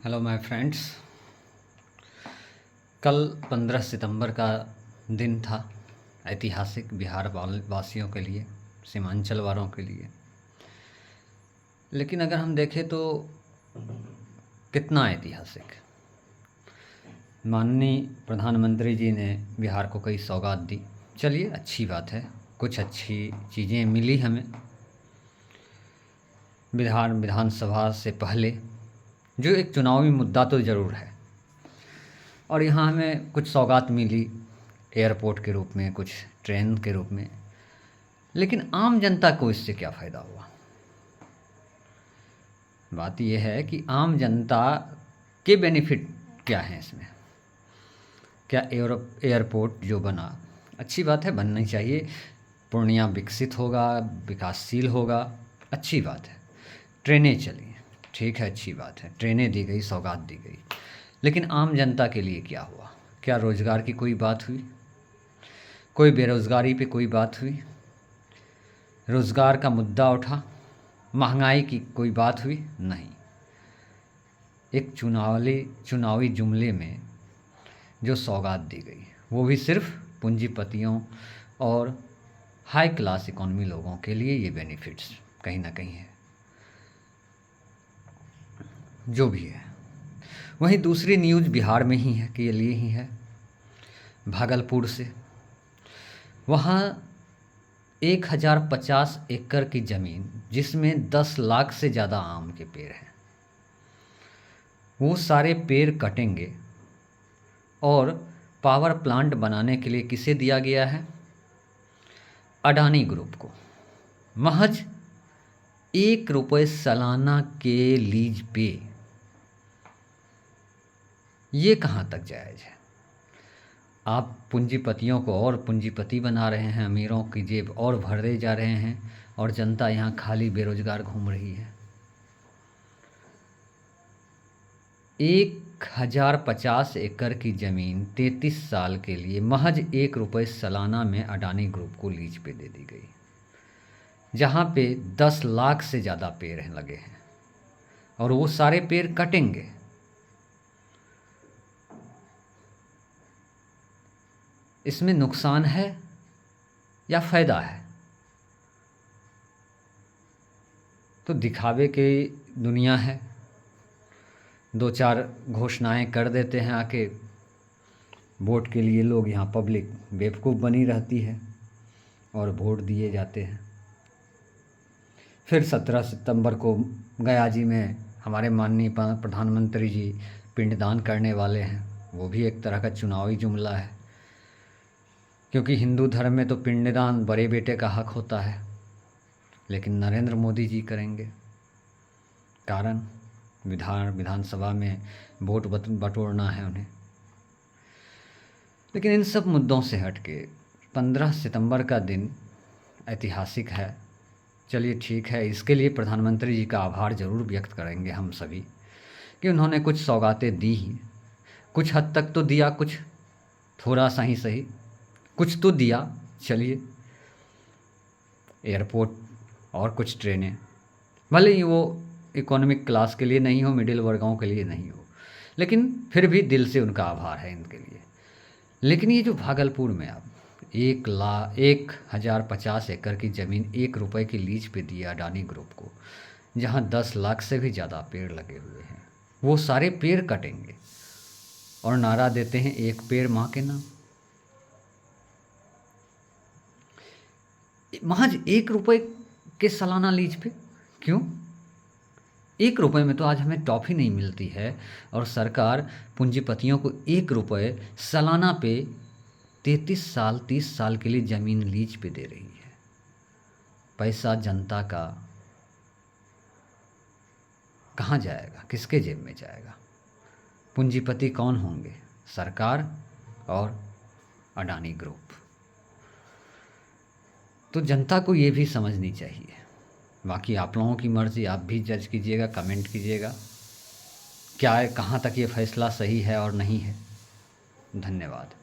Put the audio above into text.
Hello my friends. कल 15 सितंबर का दिन था, ऐतिहासिक बिहार वासियों के लिए, सीमांचल वालों के लिए। लेकिन अगर हम देखें तो कितना ऐतिहासिक। माननीय प्रधानमंत्री जी ने बिहार को कई सौगात दी। चलिए, अच्छी बात है, कुछ अच्छी चीज़ें मिली हमें। विधानसभा से पहले जो एक चुनावी मुद्दा तो ज़रूर है, और यहाँ हमें कुछ सौगात मिली एयरपोर्ट के रूप में, कुछ ट्रेन के रूप में। लेकिन आम जनता को इससे क्या फ़ायदा हुआ? बात यह है कि आम जनता के बेनिफिट क्या हैं इसमें। क्या एयरपोर्ट जो बना, अच्छी बात है, बननी चाहिए। पूर्णिया विकसित होगा, विकासशील होगा, अच्छी बात है। ट्रेनें चली, ठीक है, अच्छी बात है, ट्रेनें दी गई, सौगात दी गई। लेकिन आम जनता के लिए क्या हुआ? क्या रोज़गार की कोई बात हुई? कोई बेरोज़गारी पे कोई बात हुई? रोज़गार का मुद्दा उठा? महंगाई की कोई बात हुई? नहीं। एक चुनावी जुमले में जो सौगात दी गई, वो भी सिर्फ पूंजीपतियों और हाई क्लास इकॉनमी लोगों के लिए ये बेनिफिट्स कहीं ना कहीं है, जो भी है। वहीं दूसरी न्यूज़ बिहार में ही है, के लिए ही है, भागलपुर से। वहाँ 1050 एकड़ की ज़मीन, जिसमें 10 लाख से ज़्यादा आम के पेड़ हैं, वो सारे पेड़ कटेंगे और पावर प्लांट बनाने के लिए किसे दिया गया है? अडानी ग्रुप को। महज 1 रुपये सालाना के लीज पे। ये कहाँ तक जायज़ है? आप पूंजीपतियों को और पूंजीपति बना रहे हैं, अमीरों की जेब और भरते जा रहे हैं, और जनता यहाँ खाली बेरोजगार घूम रही है। 1050 एकड़ की ज़मीन 33 साल के लिए महज 1 रुपये सालाना में अडानी ग्रुप को लीज पे दे दी गई, जहाँ पे 10 लाख से ज़्यादा पेड़ लगे हैं, और वो सारे पेड़ कटेंगे। इसमें नुकसान है या फ़ायदा है? तो दिखावे की दुनिया है, 2-4 घोषणाएं कर देते हैं आके, वोट के लिए लोग यहाँ पब्लिक बेवकूफ़ बनी रहती है और वोट दिए जाते हैं। फिर 17 सितंबर को गया जी में हमारे माननीय प्रधानमंत्री जी पिंडदान करने वाले हैं। वो भी एक तरह का चुनावी जुमला है, क्योंकि हिंदू धर्म में तो पिंडदान बड़े बेटे का हक होता है, लेकिन नरेंद्र मोदी जी करेंगे। कारण विधानसभा में वोट बटोरना है उन्हें। लेकिन इन सब मुद्दों से हट के 15 सितंबर का दिन ऐतिहासिक है। चलिए, ठीक है, इसके लिए प्रधानमंत्री जी का आभार ज़रूर व्यक्त करेंगे हम सभी, कि उन्होंने कुछ सौगातें दी ही, कुछ हद तक तो दिया, कुछ थोड़ा सा ही सही, कुछ तो दिया। चलिए, एयरपोर्ट और कुछ ट्रेनें, भले ही वो इकोनॉमिक क्लास के लिए नहीं हो, मिडिल वर्गों के लिए नहीं हो, लेकिन फिर भी दिल से उनका आभार है इनके लिए। लेकिन ये जो भागलपुर में आप 1050 एकड़ की ज़मीन 1 रुपये की लीज पे दिया अडानी ग्रुप को, जहाँ 10 लाख से भी ज़्यादा पेड़ लगे हुए हैं, वो सारे पेड़ कटेंगे, और नारा देते हैं एक पेड़ माँ के नाम। महज 1 रुपये के सालाना लीज पे क्यों? 1 रुपये में तो आज हमें टॉफ़ी नहीं मिलती है, और सरकार पूंजीपतियों को 1 रुपये सालाना पे 30 साल के लिए ज़मीन लीज पे दे रही है। पैसा जनता का कहाँ जाएगा? किसके जेब में जाएगा? पूंजीपति कौन होंगे? सरकार और अडानी ग्रुप। तो जनता को ये भी समझनी चाहिए। बाकी आप लोगों की मर्ज़ी, आप भी जज कीजिएगा, कमेंट कीजिएगा क्या है, कहाँ तक ये फैसला सही है और नहीं है। धन्यवाद।